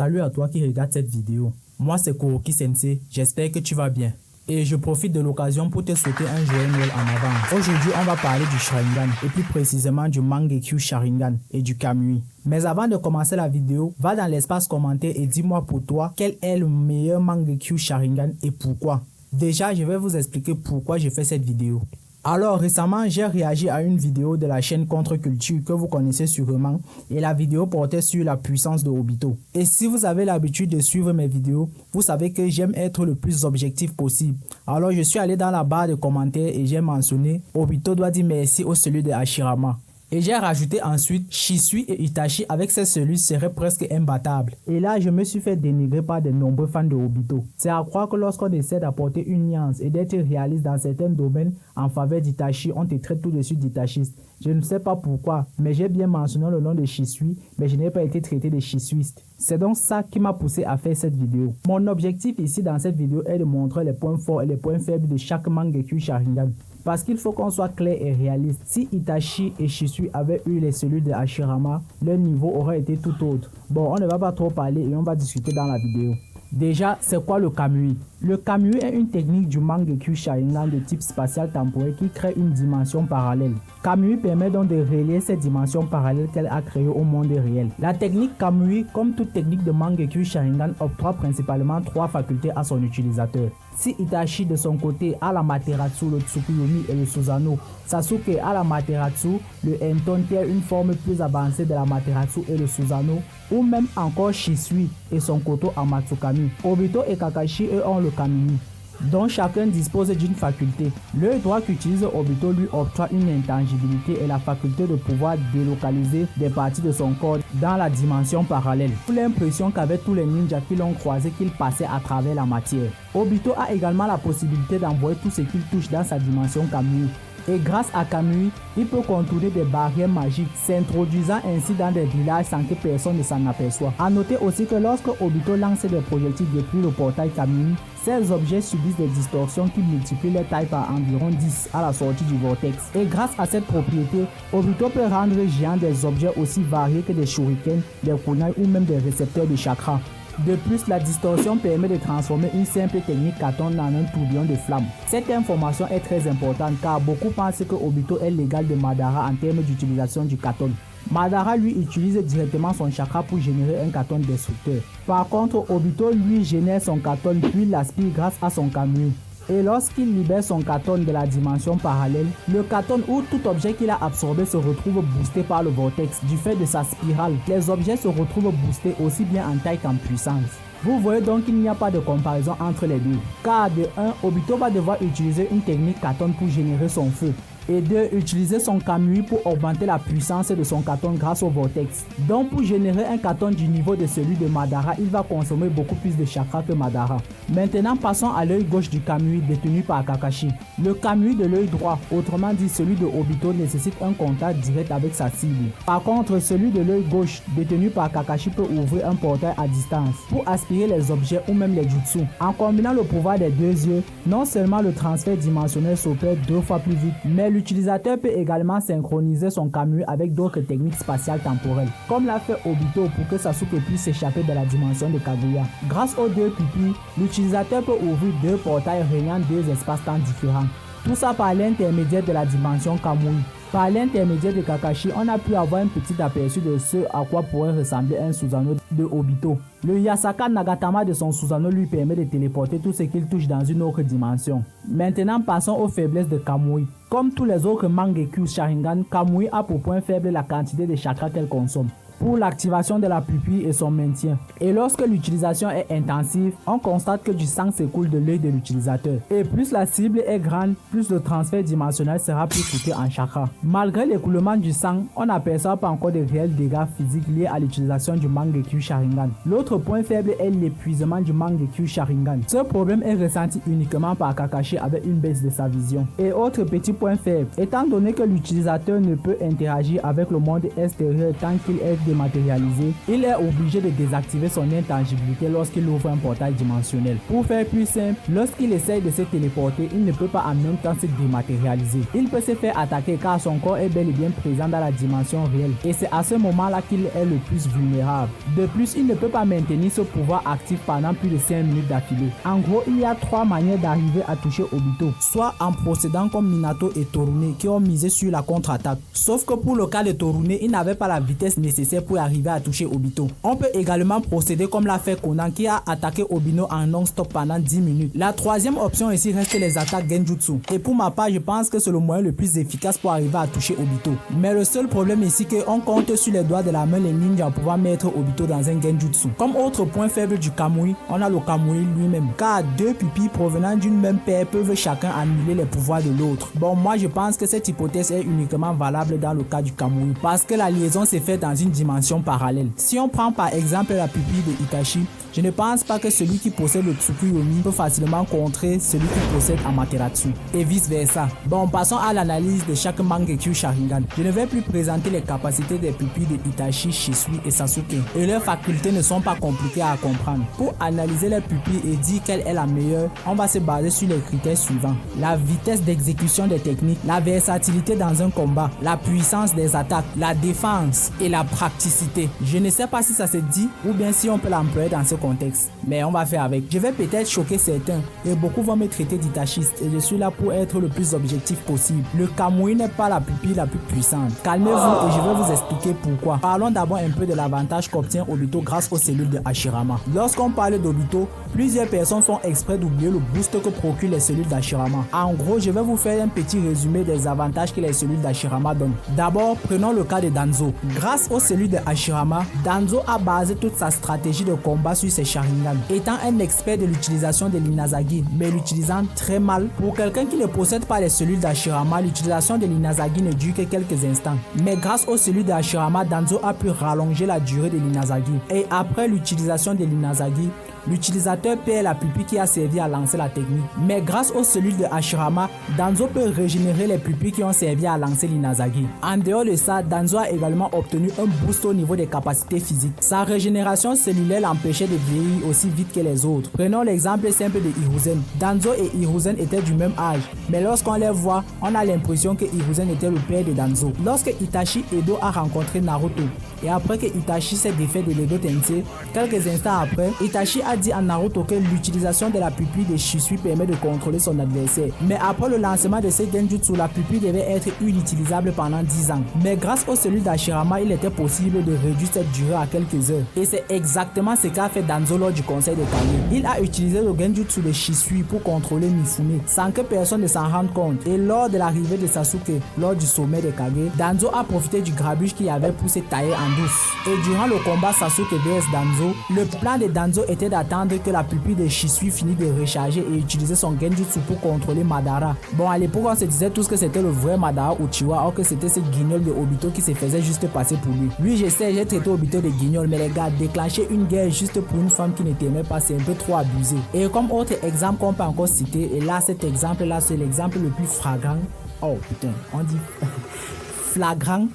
Salut à toi qui regarde cette vidéo. Moi c'est Kuroki Sensei, j'espère que tu vas bien. Et je profite de l'occasion pour te souhaiter un joyeux Noël en avance. Aujourd'hui on va parler du Sharingan et plus précisément du Mangekyo Sharingan et du Kamui. Mais avant de commencer la vidéo, va dans l'espace commentaire et dis-moi pour toi quel est le meilleur Mangekyo Sharingan et pourquoi. Déjà je vais vous expliquer pourquoi j'ai fait cette vidéo. Alors récemment j'ai réagi à une vidéo de la chaîne Contre Culture que vous connaissez sûrement et la vidéo portait sur la puissance de Obito. Et si vous avez l'habitude de suivre mes vidéos, vous savez que j'aime être le plus objectif possible. Alors je suis allé dans la barre de commentaires et j'ai mentionné Obito doit dire merci au celui de Hashirama. Et j'ai rajouté ensuite Shisui et Itachi avec ces cellules seraient presque imbattables. Et là, je me suis fait dénigrer par de nombreux fans de Obito. C'est à croire que lorsqu'on essaie d'apporter une nuance et d'être réaliste dans certains domaines en faveur d'Itachi, on te traite tout de suite d'Itachiste. Je ne sais pas pourquoi, mais j'ai bien mentionné le nom de Shisui, mais je n'ai pas été traité de Shisuiste. C'est donc ça qui m'a poussé à faire cette vidéo. Mon objectif ici dans cette vidéo est de montrer les points forts et les points faibles de chaque Mangekyo Sharingan. Parce qu'il faut qu'on soit clair et réaliste. Si Itachi et Shisui avaient eu les cellules de Hashirama, leur niveau aurait été tout autre. Bon, on ne va pas trop parler et on va discuter dans la vidéo. Déjà, c'est quoi le Kamui? Le Kamui est une technique du Mangekyo Sharingan de type spatial-temporel qui crée une dimension parallèle. Kamui permet donc de relier cette dimension parallèle qu'elle a créée au monde réel. La technique Kamui, comme toute technique de Mangekyo Sharingan, octroie principalement 3 facultés à son utilisateur. Si Itachi de son côté a la Materatsu, le Tsukuyomi et le Susanoo, Sasuke a la Materatsu, le Enton qui est une forme plus avancée de la Materatsu et le Susanoo, ou même encore Shisui et son Koto Amatsukami. Obito et Kakashi eux ont le Kamui, dont chacun dispose d'une faculté. L'œil droit qu'utilise Obito lui octroie une intangibilité et la faculté de pouvoir délocaliser des parties de son corps dans la dimension parallèle. J'ai l'impression qu'avec tous les ninjas qui l'ont croisé qu'il passait à travers la matière. Obito a également la possibilité d'envoyer tout ce qu'il touche dans sa dimension Kamui. Et grâce à Kamui, il peut contourner des barrières magiques, s'introduisant ainsi dans des villages sans que personne ne s'en aperçoive. A noter aussi que lorsque Obito lance des projectiles depuis le portail Kamui, ces objets subissent des distorsions qui multiplient leur taille par environ 10 à la sortie du vortex. Et grâce à cette propriété, Obito peut rendre géants des objets aussi variés que des shurikens, des kunai ou même des récepteurs de chakra. De plus, la distorsion permet de transformer une simple technique Katon en un tourbillon de flammes. Cette information est très importante car beaucoup pensent que Obito est l'égal de Madara en termes d'utilisation du Katon. Madara lui utilise directement son chakra pour générer un Katon destructeur. Par contre, Obito lui génère son Katon puis l'aspire grâce à son Kamui. Et lorsqu'il libère son Katon de la dimension parallèle, le Katon ou tout objet qu'il a absorbé se retrouve boosté par le vortex. Du fait de sa spirale, les objets se retrouvent boostés aussi bien en taille qu'en puissance. Vous voyez donc qu'il n'y a pas de comparaison entre les deux. Car de 1, Obito va devoir utiliser une technique Katon pour générer son feu. Et 2, utiliser son Kamui pour augmenter la puissance de son Katon grâce au vortex. Donc pour générer un Katon du niveau de celui de Madara, il va consommer beaucoup plus de chakra que Madara. Maintenant passons à l'œil gauche du Kamui détenu par Kakashi. Le Kamui de l'œil droit, autrement dit celui de Obito, nécessite un contact direct avec sa cible. Par contre, celui de l'œil gauche détenu par Kakashi peut ouvrir un portail à distance pour aspirer les objets ou même les jutsu. En combinant le pouvoir des deux yeux, non seulement le transfert dimensionnel s'opère 2 fois plus vite, mais l'utilisateur peut également synchroniser son Kamui avec d'autres techniques spatiales temporelles, comme l'a fait Obito pour que Sasuke puisse s'échapper de la dimension de Kaguya. Grâce aux 2 pupilles, l'utilisateur peut ouvrir 2 portails régnant 2 espaces-temps différents. Tout ça par l'intermédiaire de la dimension Kamui. Par l'intermédiaire de Kakashi, on a pu avoir un petit aperçu de ce à quoi pourrait ressembler un Susanoo de Obito. Le Yasaka Nagatama de son Susanoo lui permet de téléporter tout ce qu'il touche dans une autre dimension. Maintenant passons aux faiblesses de Kamui. Comme tous les autres Mangekyo Sharingan, Kamui a pour point faible la quantité de chakra qu'elle consomme pour l'activation de la pupille et son maintien. Et lorsque l'utilisation est intensive, on constate que du sang s'écoule de l'œil de l'utilisateur. Et plus la cible est grande, plus le transfert dimensionnel sera plus coûteux en chakra. Malgré l'écoulement du sang, on n'aperçoit pas encore de réels dégâts physiques liés à l'utilisation du Mangekyo Sharingan. L'autre point faible est l'épuisement du Mangekyo Sharingan. Ce problème est ressenti uniquement par Kakashi avec une baisse de sa vision. Et autre petit point faible, étant donné que l'utilisateur ne peut interagir avec le monde extérieur tant qu'il est dématérialisé, il est obligé de désactiver son intangibilité lorsqu'il ouvre un portail dimensionnel. Pour faire plus simple, lorsqu'il essaye de se téléporter, il ne peut pas en même temps se dématérialiser. Il peut se faire attaquer car son son corps est bel et bien présent dans la dimension réelle et c'est à ce moment-là qu'il est le plus vulnérable. De plus, il ne peut pas maintenir ce pouvoir actif pendant plus de 5 minutes d'affilée. En gros, il y a 3 manières d'arriver à toucher Obito, soit en procédant comme Minato et Torune qui ont misé sur la contre-attaque. Sauf que pour le cas de Torune, il n'avait pas la vitesse nécessaire pour arriver à toucher Obito. On peut également procéder comme l'a fait Conan qui a attaqué Obito en non-stop pendant 10 minutes. La troisième option ici reste les attaques Genjutsu. Et pour ma part, je pense que c'est le moyen le plus efficace pour arriver à toucher Obito. Mais le seul problème ici c'est qu'on compte sur les doigts de la main les ninjas pour pouvoir mettre Obito dans un Genjutsu. Comme autre point faible du Kamui, on a le Kamui lui-même. Car 2 pupilles provenant d'une même paire peuvent chacun annuler les pouvoirs de l'autre. Bon, moi je pense que cette hypothèse est uniquement valable dans le cas du Kamui. Parce que la liaison s'est faite dans une dimension parallèle. Si on prend par exemple la pupille de Itachi, je ne pense pas que celui qui possède le Tsukuyomi peut facilement contrer celui qui possède Amaterasu et vice versa. Bon, passons à l'analyse de chaque Mangekyo Sharingan. Je ne vais plus présenter les capacités des pupilles de Itachi, Shisui et Sasuke et leurs facultés ne sont pas compliquées à comprendre. Pour analyser les pupilles et dire quelle est la meilleure, on va se baser sur les critères suivants: la vitesse d'exécution des techniques, la versatilité dans un combat, la puissance des attaques, la défense et la praticité. Je ne sais pas si ça se dit ou bien si on peut l'employer dans ce contexte, mais on va faire avec. Je vais peut-être choquer certains et beaucoup vont me traiter d'itachiste et je suis là pour être le plus objectif possible. Le Kamui n'est pas la pupille la plus puissante. Calmez-vous et je vais vous expliquer pourquoi. Parlons d'abord un peu de l'avantage qu'obtient Obito grâce aux cellules de Hashirama. Lorsqu'on parle d'Obito, plusieurs personnes font exprès d'oublier le boost que procurent les cellules d'Hashirama. En gros, je vais vous faire un petit résumé des avantages que les cellules d'Hashirama donnent. D'abord, prenons le cas de Danzo. Grâce aux cellules de Hashirama, Danzo a basé toute sa stratégie de combat sur ses Sharingan. Étant un expert de l'utilisation de l'Inazagi, mais l'utilisant très mal, pour quelqu'un qui ne possède pas les cellules d'Hashirama, l'utilisation de l'Inazagi ne dure que quelques instants. Mais grâce aux cellules d'Hashirama, Danzo a pu rallonger la durée de l'Inazagi. Et après l'utilisation de l'Inazagi, l'utilisateur perd la pupille qui a servi à lancer la technique. Mais grâce aux cellules de Hashirama, Danzo peut régénérer les pupilles qui ont servi à lancer l'Inazagi. En dehors de ça, Danzo a également obtenu un boost au niveau des capacités physiques. Sa régénération cellulaire l'empêchait de vieillir aussi vite que les autres. Prenons l'exemple simple de Hiruzen. Danzo et Hiruzen étaient du même âge, mais lorsqu'on les voit, on a l'impression que Hiruzen était le père de Danzo. Lorsque Itachi Edo a rencontré Naruto, et après que Itachi s'est défait de l'Edo Tensei, quelques instants après, Itachi a dit à Naruto que l'utilisation de la pupille de Shisui permet de contrôler son adversaire. Mais après le lancement de ce Genjutsu, la pupille devait être inutilisable pendant 10 ans. Mais grâce aux cellules d'Hashirama, il était possible de réduire cette durée à quelques heures. Et c'est exactement ce qu'a fait Danzo lors du conseil de Kage. Il a utilisé le Genjutsu de Shisui pour contrôler Mifune, sans que personne ne s'en rende compte. Et lors de l'arrivée de Sasuke, lors du sommet de Kage, Danzo a profité du grabuge qu'il y avait pour se tailler en douce. Et durant le combat Sasuke vs Danzo, le plan de Danzo était d'attendre que la pupille de Shisui finisse de recharger et utiliser son Genjutsu pour contrôler Madara. Bon, à l'époque, on se disait tous que c'était le vrai Madara Uchiwa, or que c'était ce guignol de Obito qui se faisait juste passer pour lui. Lui, je sais, j'ai traité Obito de guignol, mais les gars, déclencher une guerre juste pour une femme qui ne t'aimait pas, c'est un peu trop abusé. Et comme autre exemple qu'on peut encore citer, et là, cet exemple-là, c'est l'exemple le plus flagrant. Oh putain, on dit flagrant.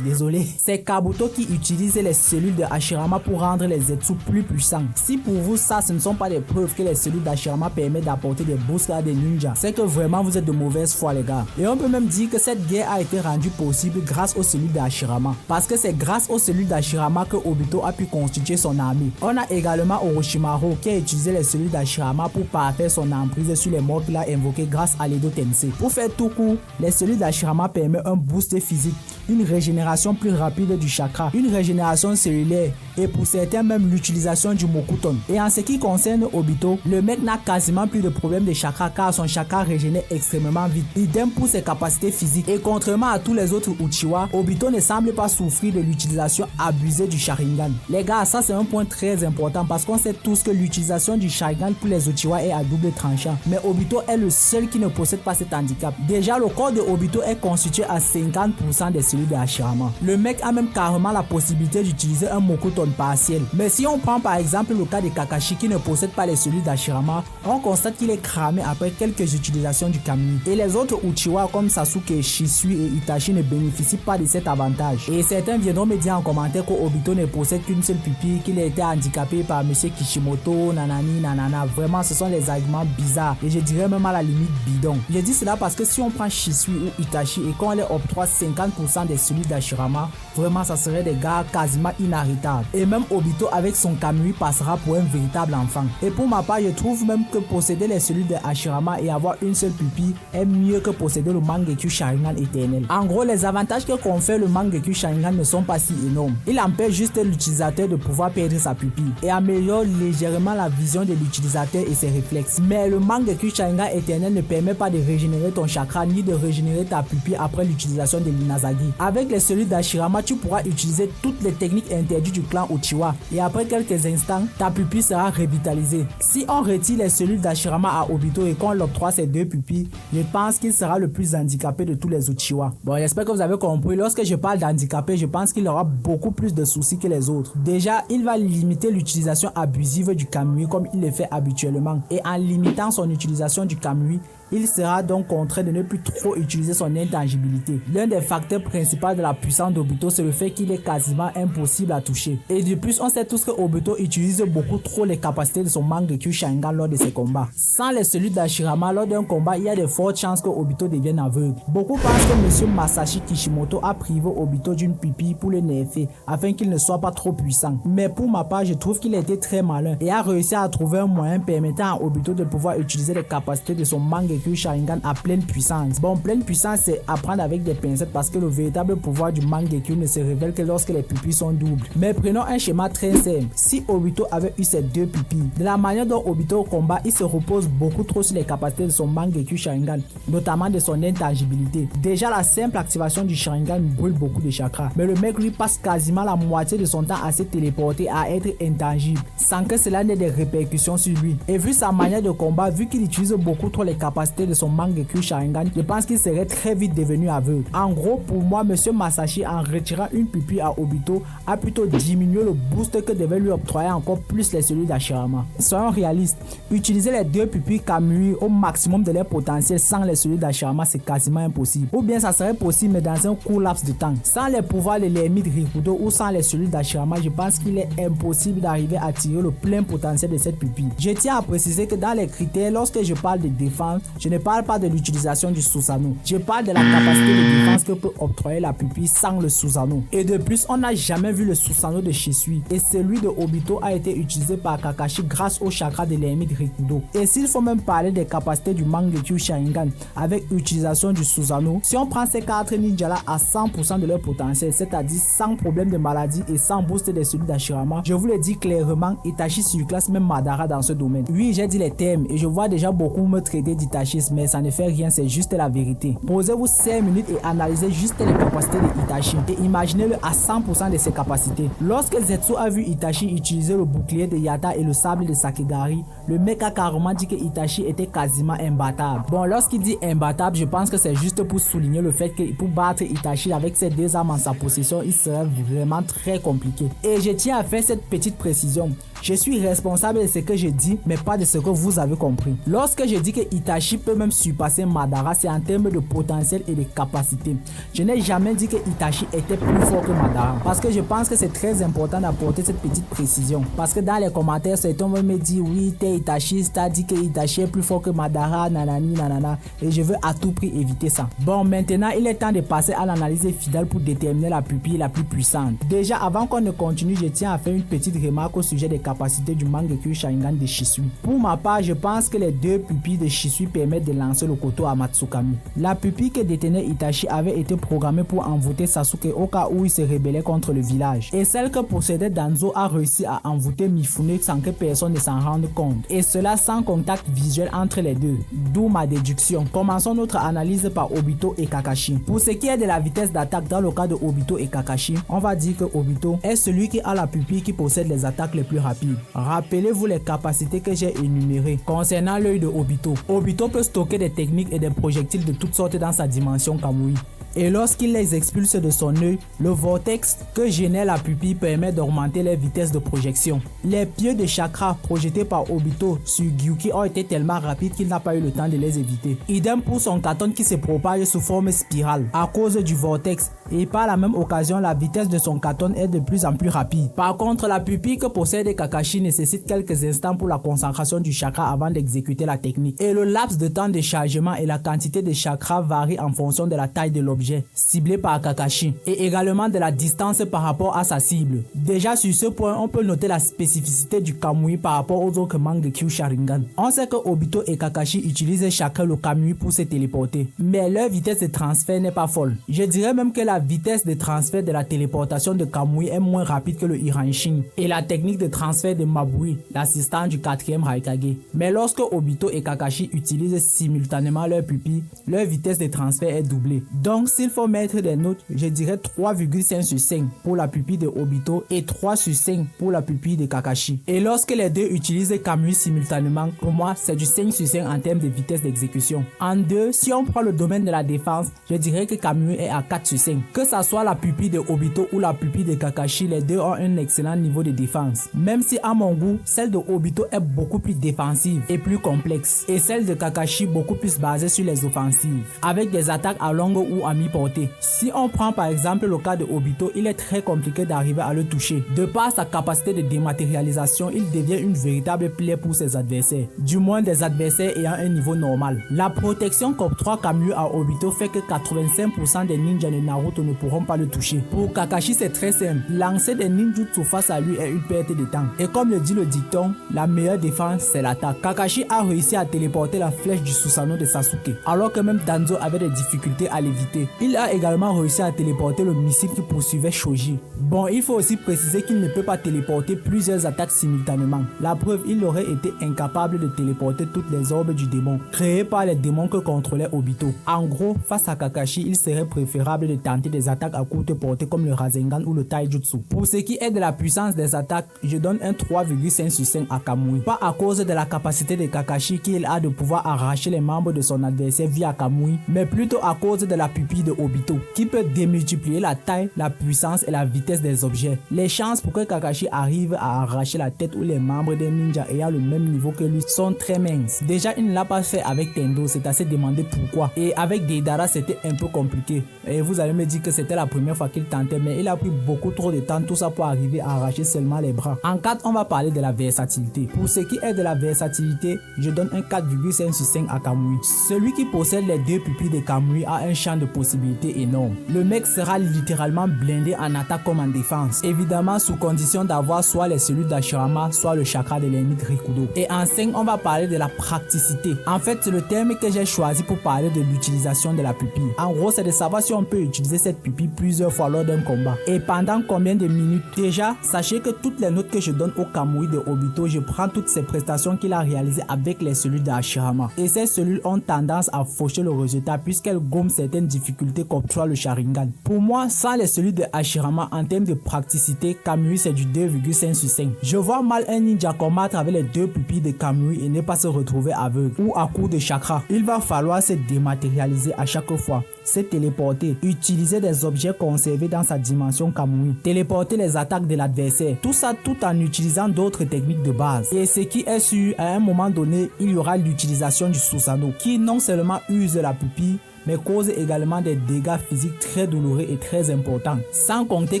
Désolé. C'est Kabuto qui utilise les cellules de Hashirama pour rendre les Zetsu plus puissants. Si pour vous ça, ce ne sont pas des preuves que les cellules d'Hashirama permettent d'apporter des boosts à des ninjas, c'est que vraiment vous êtes de mauvaise foi les gars. Et on peut même dire que cette guerre a été rendue possible grâce aux cellules d'Hashirama. Parce que c'est grâce aux cellules d'Hashirama que Obito a pu constituer son armée. On a également Orochimaru qui a utilisé les cellules d'Hashirama pour parfaire son emprise sur les morts qu'il a invoqués grâce à l'Edo Tensei. Pour faire tout court, les cellules d'Hashirama permettent un boost physique, une régénération plus rapide du chakra, une régénération cellulaire et pour certains même l'utilisation du Mokuton. Et en ce qui concerne Obito, le mec n'a quasiment plus de problème de chakra car son chakra régénère extrêmement vite. Idem pour ses capacités physiques. Et contrairement à tous les autres Uchiwa, Obito ne semble pas souffrir de l'utilisation abusée du Sharingan. Les gars, ça c'est un point très important parce qu'on sait tous que l'utilisation du Sharingan pour les Uchiwa est à double tranchant. Mais Obito est le seul qui ne possède pas cet handicap. Déjà, le corps de Obito est constitué à 50% des cellules celui de Hashirama. Le mec a même carrément la possibilité d'utiliser un Mokuton partiel. Mais si on prend par exemple le cas de Kakashi qui ne possède pas les cellules d'Hashirama, on constate qu'il est cramé après quelques utilisations du Kamui. Et les autres Uchiwa comme Sasuke, Shisui et Itachi ne bénéficient pas de cet avantage. Et certains viendront me dire en commentaire qu'Obito ne possède qu'une seule pupille, qu'il a été handicapé par monsieur Kishimoto, nanani, nanana. Vraiment, ce sont des arguments bizarres et je dirais même à la limite bidon. Je dis cela parce que si on prend Shisui ou Itachi et qu'on leur octroie 50% des cellules d'Hashirama, vraiment ça serait des gars quasiment inarrêtables. Et même Obito avec son Kamui passera pour un véritable enfant. Et pour ma part, je trouve même que posséder les cellules de Hashirama et avoir une seule pupille est mieux que posséder le Mangekyo Sharingan éternel. En gros, les avantages que confère le Mangekyo Sharingan ne sont pas si énormes. Il empêche juste l'utilisateur de pouvoir perdre sa pupille et améliore légèrement la vision de l'utilisateur et ses réflexes. Mais le Mangekyo Sharingan éternel ne permet pas de régénérer ton chakra ni de régénérer ta pupille après l'utilisation de l'Inazagi. Avec les cellules d'Hashirama, tu pourras utiliser toutes les techniques interdites du clan Uchiwa et après quelques instants, ta pupille sera revitalisée. Si on retire les cellules d'Hashirama à Obito et qu'on l'octroie ses deux pupilles, je pense qu'il sera le plus handicapé de tous les Uchiwa. Bon, j'espère que vous avez compris. Lorsque je parle d'handicapé, je pense qu'il aura beaucoup plus de soucis que les autres. Déjà, il va limiter l'utilisation abusive du Kamui comme il le fait habituellement. Et en limitant son utilisation du Kamui, il sera donc contraint de ne plus trop utiliser son intangibilité. L'un des facteurs principaux de la puissance d'Obito, c'est le fait qu'il est quasiment impossible à toucher. Et de plus, on sait tous que Obito utilise beaucoup trop les capacités de son Mangekyo Sharingan lors de ses combats. Sans les cellules d'Hashirama, lors d'un combat, il y a de fortes chances que Obito devienne aveugle. Beaucoup pensent que M. Masashi Kishimoto a privé Obito d'une pupille pour le nerfer, afin qu'il ne soit pas trop puissant. Mais pour ma part, je trouve qu'il a été très malin et a réussi à trouver un moyen permettant à Obito de pouvoir utiliser les capacités de son Mangekyo Sharingan à pleine puissance. Bon, pleine puissance, c'est apprendre avec des pincettes parce que le véritable pouvoir du Mangekyo ne se révèle que lorsque les pupilles sont doubles. Mais prenons un schéma très simple. Si Obito avait eu ces deux pupilles, de la manière dont Obito combat, il se repose beaucoup trop sur les capacités de son Mangekyo Sharingan, notamment de son intangibilité. Déjà, la simple activation du Sharingan brûle beaucoup de chakras. Mais le mec lui passe quasiment la moitié de son temps à se téléporter, à être intangible, sans que cela n'ait des répercussions sur lui. Et vu sa manière de combat, vu qu'il utilise beaucoup trop les capacités de son Mangekyo Sharingan, je pense qu'il serait très vite devenu aveugle. En gros, pour moi, M. Masashi, en retirant une pupille à Obito, a plutôt diminué le boost que devait lui octroyer encore plus les cellules d'Hashirama. Soyons réalistes, utiliser les deux pupilles Kamui au maximum de leur potentiel sans les cellules d'Hashirama, c'est quasiment impossible. Ou bien ça serait possible, mais dans un court laps de temps. Sans les pouvoirs de l'ermite Rikudo ou sans les cellules d'Hashirama, je pense qu'il est impossible d'arriver à tirer le plein potentiel de cette pupille. Je tiens à préciser que dans les critères, lorsque je parle de défense, je ne parle pas de l'utilisation du Susanoo. Je parle de la capacité de défense que peut octroyer la pupille sans le Susanoo. Et de plus, on n'a jamais vu le Susanoo de Shisui. Et celui de Obito a été utilisé par Kakashi grâce au chakra de l'ermite Rikudo. Et s'il faut même parler des capacités du Mangekyo Sharingan avec l'utilisation du Susanoo, si on prend ces 4 ninjas là à 100% de leur potentiel, c'est-à-dire sans problème de maladie et sans boost des cellules d'Hashirama, je vous le dis clairement, Itachi surclasse même Madara dans ce domaine. Oui, j'ai dit les termes et je vois déjà beaucoup me traiter d'Itachi, mais ça ne fait rien, c'est juste la vérité. Posez-vous 5 minutes et analysez juste les capacités de Itachi et imaginez-le à 100% de ses capacités. Lorsque Zetsu a vu Itachi utiliser le bouclier de Yata et le sable de Sakigari, le mec a carrément dit que Itachi était quasiment imbattable. Bon, lorsqu'il dit imbattable, je pense que c'est juste pour souligner le fait que pour battre Itachi avec ces deux armes en sa possession, il serait vraiment très compliqué. Et je tiens à faire cette petite précision. Je suis responsable de ce que je dis, mais pas de ce que vous avez compris. Lorsque je dis que Itachi peut même surpasser Madara, c'est en termes de potentiel et de capacité. Je n'ai jamais dit que Itachi était plus fort que Madara. Parce que je pense que c'est très important d'apporter cette petite précision. Parce que dans les commentaires, certains vont me dire oui, t'es Itachi, t'as dit que Itachi est plus fort que Madara, nanani, nanana. Et je veux à tout prix éviter ça. Bon, maintenant, il est temps de passer à l'analyse fidèle pour déterminer la pupille la plus puissante. Déjà, avant qu'on ne continue, je tiens à faire une petite remarque au sujet des capacités du Mangekyo Sharingan de Shisui. Pour ma part, je pense que les deux pupilles de Shisui permettent de lancer le koto à Matsukami. La pupille que détenait Itachi avait été programmée pour envoûter Sasuke au cas où il se rébellait contre le village. Et celle que possédait Danzo a réussi à envoûter Mifune sans que personne ne s'en rende compte. Et cela sans contact visuel entre les deux. D'où ma déduction. Commençons notre analyse par Obito et Kakashi. Pour ce qui est de la vitesse d'attaque dans le cas de Obito et Kakashi, on va dire que Obito est celui qui a la pupille qui possède les attaques les plus rapides. Rappelez-vous les capacités que j'ai énumérées. Concernant l'œil de Obito, Obito peut stocker des techniques et des projectiles de toutes sortes dans sa dimension Kamui. Et lorsqu'il les expulse de son œil, le vortex que génère la pupille permet d'augmenter les vitesses de projection. Les pieux de chakra projetés par Obito sur Gyuki ont été tellement rapides qu'il n'a pas eu le temps de les éviter. Idem pour son Katon qui se propage sous forme spirale à cause du vortex, et par la même occasion la vitesse de son Katon est de plus en plus rapide. Par contre, la pupille que possède Kakashi nécessite quelques instants pour la concentration du chakra avant d'exécuter la technique. Et le laps de temps de chargement et la quantité de chakra varient en fonction de la taille de l'objet ciblé par Kakashi et également de la distance par rapport à sa cible. Déjà sur ce point, on peut noter la spécificité du Kamui par rapport aux autres Mangekyo Sharingan. On sait que Obito et Kakashi utilisent chacun le Kamui pour se téléporter, mais leur vitesse de transfert n'est pas folle. Je dirais même que la vitesse de transfert de la téléportation de Kamui est moins rapide que le Iranshin et la technique de transfert de Mabui, l'assistant du 4e Raikage. Mais lorsque Obito et Kakashi utilisent simultanément leur pupille, leur vitesse de transfert est doublée. Donc s'il faut mettre des notes, je dirais 3,5 sur 5 pour la pupille de Obito et 3 sur 5 pour la pupille de Kakashi. Et lorsque les deux utilisent Kamui simultanément, pour moi c'est du 5 sur 5 en termes de vitesse d'exécution. En deux, si on prend le domaine de la défense, je dirais que Kamui est à 4 sur 5. Que ça soit la pupille de Obito ou la pupille de Kakashi, les deux ont un excellent niveau de défense. Même si à mon goût, celle de Obito est beaucoup plus défensive et plus complexe, et celle de Kakashi beaucoup plus basée sur les offensives, avec des attaques à longue ou à mi-portée. Si on prend par exemple le cas de Obito, il est très compliqué d'arriver à le toucher. De par sa capacité de dématérialisation, il devient une véritable plaie pour ses adversaires, du moins des adversaires ayant un niveau normal. La protection qu'octroie Kamui à Obito fait que 85% des ninjas de Naruto ne pourront pas le toucher. Pour Kakashi, c'est très simple. Lancer des ninjutsu face à lui est une perte de temps. Et comme le dit le dicton, la meilleure défense c'est l'attaque. Kakashi a réussi à téléporter la flèche du Susanoo de Sasuke, alors que même Danzo avait des difficultés à l'éviter. Il a également réussi à téléporter le missile qui poursuivait Shoji. Bon, il faut aussi préciser qu'il ne peut pas téléporter plusieurs attaques simultanément. La preuve, il aurait été incapable de téléporter toutes les orbes du démon, créées par les démons que contrôlait Obito. En gros, face à Kakashi, il serait préférable de tenter des attaques à courte portée comme le Rasengan ou le Taijutsu. Pour ce qui est de la puissance des attaques, je donne un 3,5 sur 5 à Kamui. Pas à cause de la capacité de Kakashi qu'il a de pouvoir arracher les membres de son adversaire via Kamui, mais plutôt à cause de la pupille de Obito, qui peut démultiplier la taille, la puissance et la vitesse des objets. Les chances pour que Kakashi arrive à arracher la tête ou les membres des ninjas ayant le même niveau que lui sont très minces. Déjà, il ne l'a pas fait avec Tendo, c'est assez demandé pourquoi. Et avec Deidara, c'était un peu compliqué. Et vous allez me dire que c'était la première fois qu'il tentait, mais il a pris beaucoup trop de temps, tout ça pour arriver à arracher seulement les bras. En 4, on va parler de la versatilité. Pour ce qui est de la versatilité, je donne un 4,5 sur 5 à Kamui. Celui qui possède les deux pupilles de Kamui a un champ de possibilités énorme. Le mec sera littéralement blindé en attaque comme en défense. Évidemment, sous condition d'avoir soit les cellules d'Ashirama, soit le chakra de l'ermite Rikudo. Et en 5, on va parler de la praticité. En fait, c'est le terme que j'ai choisi pour parler de l'utilisation de la pupille. En gros, c'est de savoir si on peut utiliser cette pupille plusieurs fois lors d'un combat. Et pendant combien de minutes. Déjà, sachez que toutes les notes que je donne au Kamui de Obito, je prends toutes ces prestations qu'il a réalisées avec les cellules d'Ashirama. Et ces cellules ont tendance à faucher le résultat puisqu'elles gomment certaines difficultés qu'octroie le Sharingan. Pour moi, sans les cellules de Hashirama, en termes de praticité, Kamui c'est du 2,5 sur 5. Je vois mal un ninja combattre avec les deux pupilles de Kamui et ne pas se retrouver aveugle ou à court de chakra. Il va falloir se dématérialiser à chaque fois, se téléporter, utiliser des objets conservés dans sa dimension Kamui, téléporter les attaques de l'adversaire. Tout ça tout en utilisant d'autres techniques de base. Et ce qui est sûr, à un moment donné, il y aura l'utilisation du Susanoo qui non seulement use la pupille, mais cause également des dégâts physiques très douloureux et très importants. Sans compter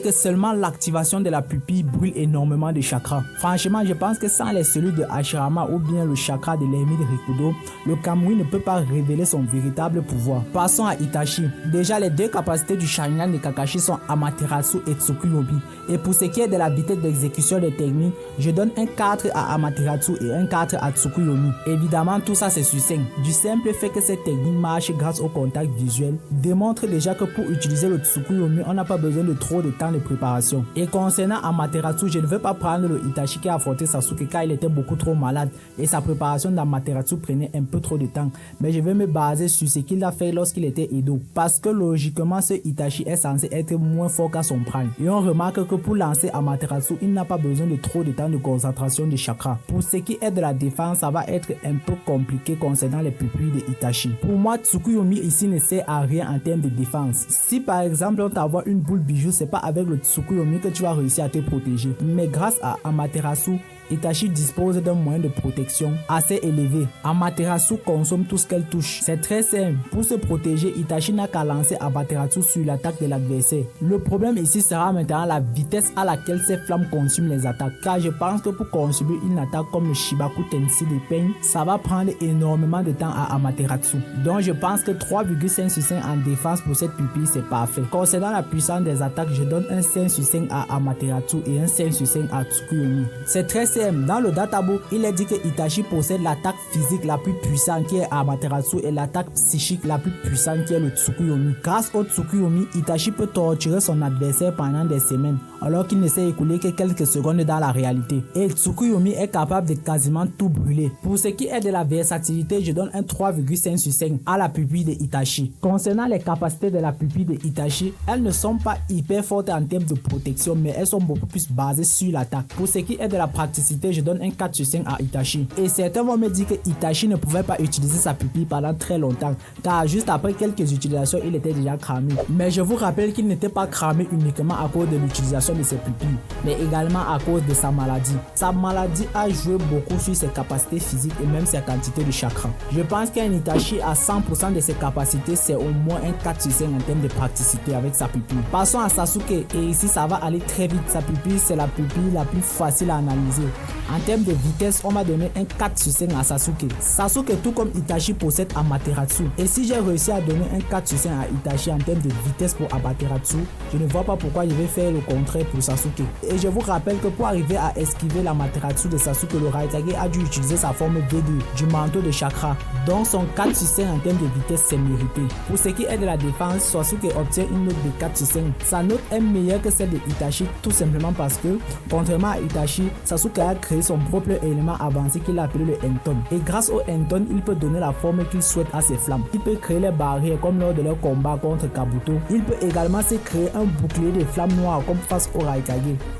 que seulement l'activation de la pupille brûle énormément de chakras. Franchement, je pense que sans les cellules de Hashirama ou bien le chakra de l'ermite Rikudo, le Kamui ne peut pas révéler son véritable pouvoir. Passons à Itachi. Déjà, les deux capacités du Sharingan de Kakashi sont Amaterasu et Tsukuyomi. Et pour ce qui est de la vitesse d'exécution des techniques, je donne un 4 à Amaterasu et un 4 à Tsukuyomi. Évidemment, tout ça c'est sur 5. Du simple fait que cette technique marche grâce au contact visuel démontre déjà que pour utiliser le Tsukuyomi, on n'a pas besoin de trop de temps de préparation. Et concernant Amaterasu, je ne veux pas prendre le Itachi qui a affronté Sasuke car il était beaucoup trop malade et sa préparation d'Amaterasu prenait un peu trop de temps. Mais je vais me baser sur ce qu'il a fait lorsqu'il était Edo. Parce que logiquement, ce Itachi est censé être moins fort qu'à son prime. Et on remarque que pour lancer Amaterasu, il n'a pas besoin de trop de temps de concentration de chakra. Pour ce qui est de la défense, ça va être un peu compliqué concernant les pupilles de Itachi. Pour moi, Tsukuyomi ici ici ne sert à rien en termes de défense. Si par exemple on t'envoie une boule bijou, c'est pas avec le Tsukuyomi que tu vas réussir à te protéger. Mais grâce à Amaterasu, Itachi dispose d'un moyen de protection assez élevé. Amaterasu consomme tout ce qu'elle touche. C'est très simple. Pour se protéger, Itachi n'a qu'à lancer Amaterasu sur l'attaque de l'adversaire. Le problème ici sera maintenant la vitesse à laquelle ces flammes consument les attaques. Car je pense que pour consommer une attaque comme le Shibaku Tensei de Pain, ça va prendre énormément de temps à Amaterasu. Donc je pense que 3,5 sur 5 en défense pour cette pupille, c'est parfait. Concernant la puissance des attaques, je donne un 5 sur 5 à Amaterasu et un 5 sur 5 à Tsukuyomi. C'est très simple. Dans le databook, il est dit que Itachi possède l'attaque physique la plus puissante qui est Amaterasu et l'attaque psychique la plus puissante qui est le Tsukuyomi. Grâce au Tsukuyomi, Itachi peut torturer son adversaire pendant des semaines alors qu'il ne s'est écoulé que quelques secondes dans la réalité. Et Tsukuyomi est capable de quasiment tout brûler. Pour ce qui est de la versatilité, je donne un 3,5 sur 5 à la pupille de Itachi. Concernant les capacités de la pupille de Itachi, elles ne sont pas hyper fortes en termes de protection, mais elles sont beaucoup plus basées sur l'attaque. Pour ce qui est de la praticité, je donne un 4 sur 5 à Itachi. Et certains vont me dire que Itachi ne pouvait pas utiliser sa pupille pendant très longtemps, car juste après quelques utilisations, il était déjà cramé. Mais je vous rappelle qu'il n'était pas cramé uniquement à cause de l'utilisation de ses pupilles, mais également à cause de sa maladie. Sa maladie a joué beaucoup sur ses capacités physiques et même ses quantités de chakra. Je pense qu'un Itachi à 100% de ses capacités, c'est au moins un 4 sur 5 en termes de praticité avec sa pupille. Passons à Sasuke, et ici ça va aller très vite. Sa pupille, c'est la pupille la plus facile à analyser. En termes de vitesse, on m'a donné un 4 sur 5 à Sasuke. Sasuke, tout comme Itachi, possède Amaterasu. Et si j'ai réussi à donner un 4 sur 5 à Itachi en termes de vitesse pour Amaterasu, je ne vois pas pourquoi je vais faire le contraire pour Sasuke. Et je vous rappelle que pour arriver à esquiver l'Amaterasu de Sasuke, le Raikage a dû utiliser sa forme V2 du manteau de chakra. Donc son 4 sur 5 en termes de vitesse, c'est mérité. Pour ce qui est de la défense, Sasuke obtient une note de 4 sur 5. Sa note est meilleure que celle de Itachi, tout simplement parce que, contrairement à Itachi, Sasuke a créé son propre élément avancé qu'il a appelé le Enton. Et grâce au Enton, il peut donner la forme qu'il souhaite à ses flammes. Il peut créer les barrières comme lors de leur combat contre Kabuto. Il peut également se créer un bouclier de flammes noires comme face au Raikage.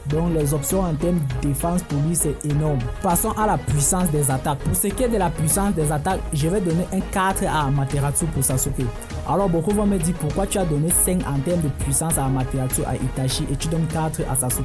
Donc les options en termes de défense pour lui, c'est énorme. Passons à la puissance des attaques. Pour ce qui est de la puissance des attaques, je vais donner un 4 à Amaterasu pour Sasuke. Alors beaucoup vont me dire pourquoi tu as donné 5 en termes de puissance à Amaterasu à Itachi et tu donnes 4 à Sasuke.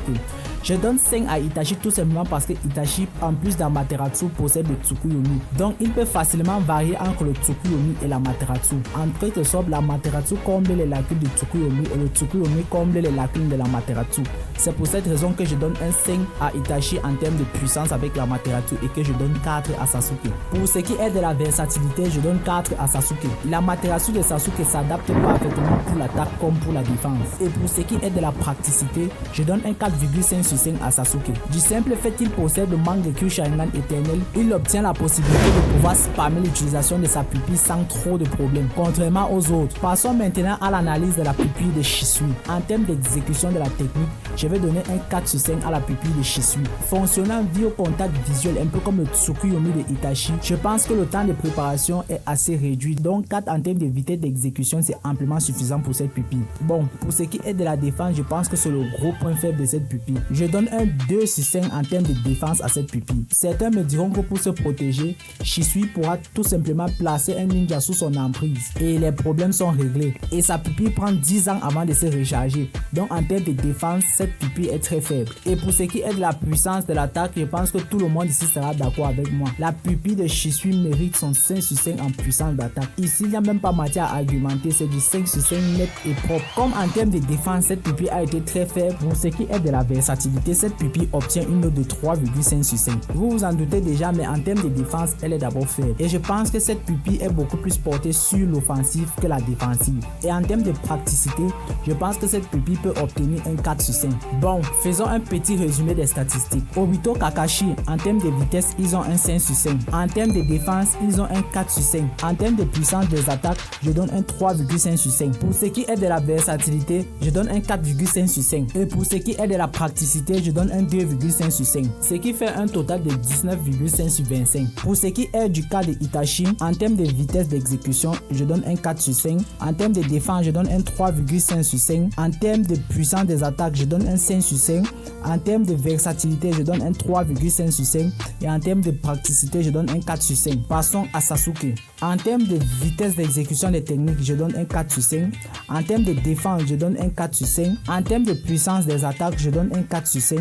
Je donne 5 à Itachi tout simplement parce que Itachi, en plus d'Amaterasu, possède le Tsukuyomi. Donc il peut facilement varier entre le Tsukuyomi et l'Amaterasu. En quelque sorte, l'Amaterasu comble les lacunes du Tsukuyomi et le Tsukuyomi comble les lacunes de l'Amaterasu. C'est pour cette raison que je donne un 5 à Itachi en termes de puissance avec l'Amaterasu et que je donne 4 à Sasuke. Pour ce qui est de la versatilité, je donne 4 à Sasuke. L'Amaterasu de Sasuke s'adapte parfaitement pour l'attaque comme pour la défense. Et pour ce qui est de la praticité, je donne un 4,5 sur 5 à Sasuke. Du simple fait qu'il possède le Mangekyou Sharingan éternel, il obtient la possibilité de pouvoir spammer l'utilisation de sa pupille sans trop de problèmes, contrairement aux autres. Passons maintenant à l'analyse de la pupille de Shisui. En termes d'exécution de la technique, je vais donner un 4 sur 5 à la pupille de Shisui. Fonctionnant via contact visuel, un peu comme le Tsukuyomi de Itachi, je pense que le temps de préparation est assez réduit. Donc 4 en termes de vitesse d'exécution, c'est amplement suffisant pour cette pupille. Bon, pour ce qui est de la défense, je pense que c'est le gros point faible de cette pupille. Je donne un 2 sur 5 en termes de défense à cette pupille. Certains me diront que pour se protéger, Shisui pourra tout simplement placer un ninja sous son emprise et les problèmes sont réglés. Et sa pupille prend 10 ans avant de se recharger. Donc en termes de défense, cette pupille est très faible. Et pour ce qui est de la puissance de l'attaque, je pense que tout le monde ici sera d'accord avec moi. La pupille de Shisui mérite son 5 sur 5 en puissance d'attaque. Ici, il n'y a même pas matière à argumenter, c'est du 5 sur 5 net et propre. Comme en termes de défense, cette pupille a été très faible. Pour ce qui est de la versatilité, cette pupille obtient une note de 3,5 sur 5. Vous vous en doutez déjà, mais en termes de défense, elle est d'abord faible. Et je pense que cette pupille est beaucoup plus portée sur l'offensive que la défensive. Et en termes de praticité, je pense que cette pupille peut obtenir un 4 sur 5. Bon, faisons un petit résumé des statistiques. Obito Kakashi, en termes de vitesse, ils ont un 5 sur 5. En termes de défense, ils ont un 4 sur 5. En termes de puissance des attaques, je donne un 3,5 sur 5. Pour ce qui est de la versatilité, je donne un 4,5 sur 5. Et pour ce qui est de la praticité, je donne un 2,5 sur 5. Ce qui fait un total de 19,5 sur 25. Pour ce qui est du cas de Itachi, en termes de vitesse d'exécution, je donne un 4 sur 5. En termes de défense, je donne un 3,5 5 sur 5. En termes de puissance des attaques, je donne un 5 sur 5. En termes de versatilité, je donne un 3,5 sur 5. Et en termes de praticité, je donne un 4 sur 5. Passons à Sasuke. En termes de vitesse d'exécution des techniques, je donne un 4 sur 5. En termes de défense, je donne un 4 sur 5. En termes de puissance des attaques, je donne un 4 sur 5.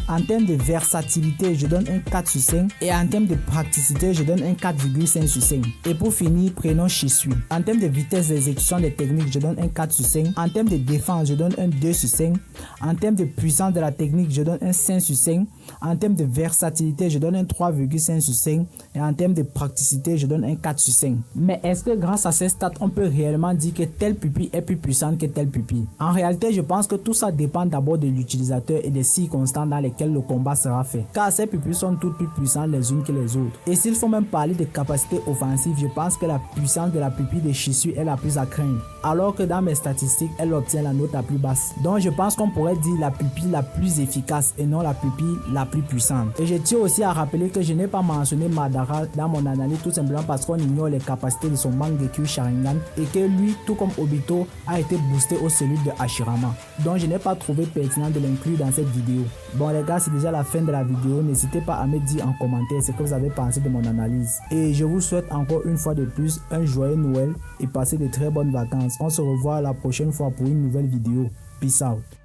En termes de versatilité, je donne un 4 sur 5. Et en termes de praticité, je donne un 4,5 sur 5. Et pour finir, prenons Shisui. En termes de vitesse d'exécution des techniques, je donne un 4 sur 5. En termes de défense, je donne un 2 sur 5. En termes de puissance de la technique, je donne un 5 sur 5. En termes de versatilité, je donne un 3,5 sur 5. Et en termes de praticité, je donne un 4 sur 5. Mais est-ce que grâce à ces stats, on peut réellement dire que telle pupille est plus puissante que telle pupille? En réalité, je pense que tout ça dépend d'abord de l'utilisateur et des circonstances dans lesquelles le combat sera fait. Car ces pupilles sont toutes plus puissantes les unes que les autres. Et s'il faut même parler de capacité offensive, je pense que la puissance de la pupille de Shisui est la plus à craindre. Alors que dans mes statistiques, elle obtient la note la plus basse. Donc je pense qu'on pourrait dire la pupille la plus efficace et non la pupille la plus puissante. Et je tiens aussi à rappeler que je n'ai pas mentionné Madara dans mon analyse tout simplement parce qu'on ignore les capacités de son Mangekyo Sharingan et que lui, tout comme Obito, a été boosté aux cellules de Hashirama. Donc je n'ai pas trouvé pertinent de l'inclure dans cette vidéo. Bon les gars, c'est déjà la fin de la vidéo. N'hésitez pas à me dire en commentaire ce que vous avez pensé de mon analyse. Et je vous souhaite encore une fois de plus un joyeux Noël et passez de très bonnes vacances. On se revoit la prochaine fois pour une nouvelle vidéo. Peace out.